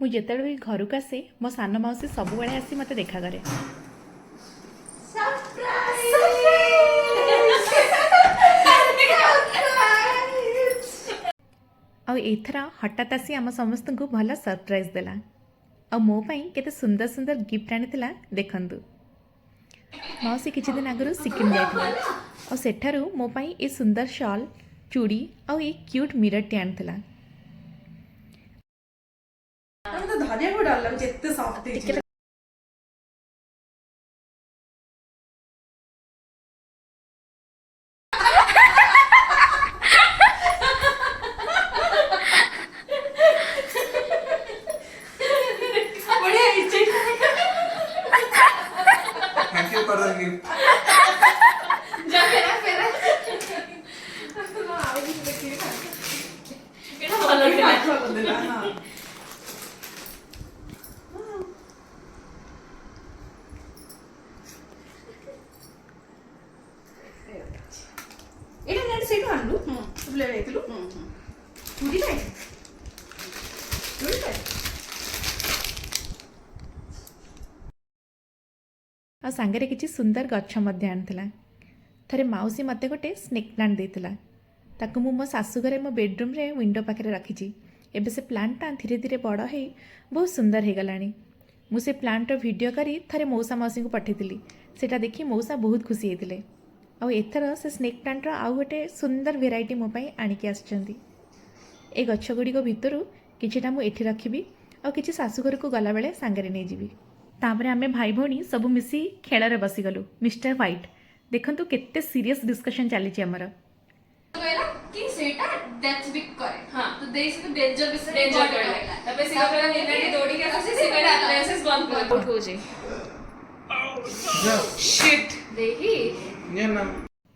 ମୁଁ ଯେତେବେଳେ ବି ଘରକୁ ଆସେ ମୋ ସାନ ମାଉସୀ ସବୁବେଳେ ଆସି ମୋତେ ଦେଖା କରେ। ଆଉ ଏଇଥର ହଠାତ୍ ଆସି ଆମ ସମସ୍ତଙ୍କୁ ଭଲ ସରପ୍ରାଇଜ୍ ଦେଲା। ଆଉ ମୋ ପାଇଁ କେତେ ସୁନ୍ଦର ସୁନ୍ଦର ଗିଫ୍ଟ ଆଣିଥିଲା ଦେଖନ୍ତୁ। ମାଉସୀ କିଛି ଦିନ ଆଗରୁ ସିକିମ୍ ଯାଇଥିଲା ଆଉ ସେଠାରୁ ମୋ ପାଇଁ ଏ ସୁନ୍ଦର ଶଲ୍, ଚୁଡ଼ି ଆଉ ଏ କ୍ୟୁଟ୍ ମିରରଟି ଆଣିଥିଲା। ଆଉ ସାଙ୍ଗରେ କିଛି ସୁନ୍ଦର ଗଛ ମଧ୍ୟ ଆଣିଥିଲା। ଥରେ ମାଉସୀ ମୋତେ ଗୋଟେ ସ୍ନେକ୍ ପ୍ଲାଣ୍ଟ ଦେଇଥିଲା। ତାକୁ ମୁଁ ମୋ ଶାଶୁଘରେ ମୋ ବେଡ଼ରୁମ୍ରେ ୱିଣ୍ଡୋ ପାଖରେ ରଖିଛି। ଏବେ ସେ ପ୍ଲାଣ୍ଟଟା ଧୀରେ ଧୀରେ ବଡ଼ ହେଇ ବହୁତ ସୁନ୍ଦର ହେଇଗଲାଣି। ମୁଁ ସେ ପ୍ଲାଣ୍ଟର ଭିଡ଼ିଓ କରି ଥରେ ମଉସା ମାଉସୀଙ୍କୁ ପଠାଇଥିଲି। ସେଇଟା ଦେଖି ମଉସା ବହୁତ ଖୁସି ହେଇଥିଲେ। ଆଉ ଏଥର ସେ ସ୍ନେକ୍ ପ୍ଲାଣ୍ଟର ଆଉ ଗୋଟେ ସୁନ୍ଦର ଭେରାଇଟି ମୋ ପାଇଁ ଆଣିକି ଆସିଛନ୍ତି। ଏ ଗଛ ଗୁଡ଼ିକ ଭିତରୁ କିଛିଟା ମୁଁ ଏଠି ରଖିବି ଆଉ କିଛି ଶାଶୁଘରକୁ ଗଲାବେଳେ ସାଙ୍ଗରେ ନେଇଯିବି। ତାପରେ ଆମେ ଭାଇ ଭଉଣୀ ସବୁ ମିଶି ଖେଳରେ ବସିଗଲୁ। ମିଷ୍ଟର ହ୍ୱାଇଟ୍ ଦେଖନ୍ତୁ କେତେ ସିରିୟସ୍ ଡିସ୍କସନ୍ ଚାଲିଛି ଆମର।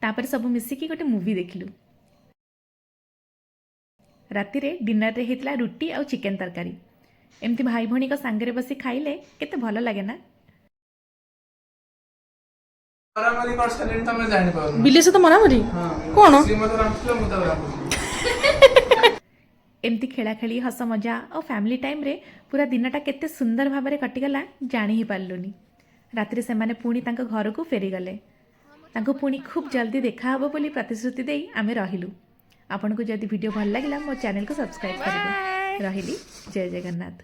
ତାପରେ ସବୁ ମିଶିକି ଗୋଟେ ମୁଭି ଦେଖିଲୁ। ରାତିରେ ଡିନରରେ ହେଇଥିଲା ରୁଟି ଆଉ ଚିକେନ ତରକାରୀ। ଏମିତି ଭାଇ ଭଉଣୀଙ୍କ ସାଙ୍ଗରେ ବସି ଖାଇଲେ କେତେ ଭଲ ଲାଗେ ନା। ଏମିତି ଖେଳାଖେଳି ହସ ମଜା ଆଉ ଫ୍ୟାମିଲି ଟାଇମ୍ରେ ପୁରା ଦିନଟା କେତେ ସୁନ୍ଦର ଭାବରେ କଟିଗଲା ଜାଣି ହିଁ ପାରିଲୁନି। ରାତିରେ ସେମାନେ ପୁଣି ତାଙ୍କ ଘରକୁ ଫେରିଗଲେ। ତାଙ୍କୁ ପୁଣି ଖୁବ୍ ଜଲ୍ଦି ଦେଖାହେବ ବୋଲି ପ୍ରତିଶ୍ରୁତି ଦେଇ ଆମେ ରହିଲୁ। ଆପଣଙ୍କୁ ଯଦି ଭିଡ଼ିଓ ଭଲ ଲାଗିଲା ମୋ ଚ୍ୟାନେଲକୁ ସବସ୍କ୍ରାଇବ୍ କରିବେ। ରହିଲି, ଜୟ ଜଗନ୍ନାଥ।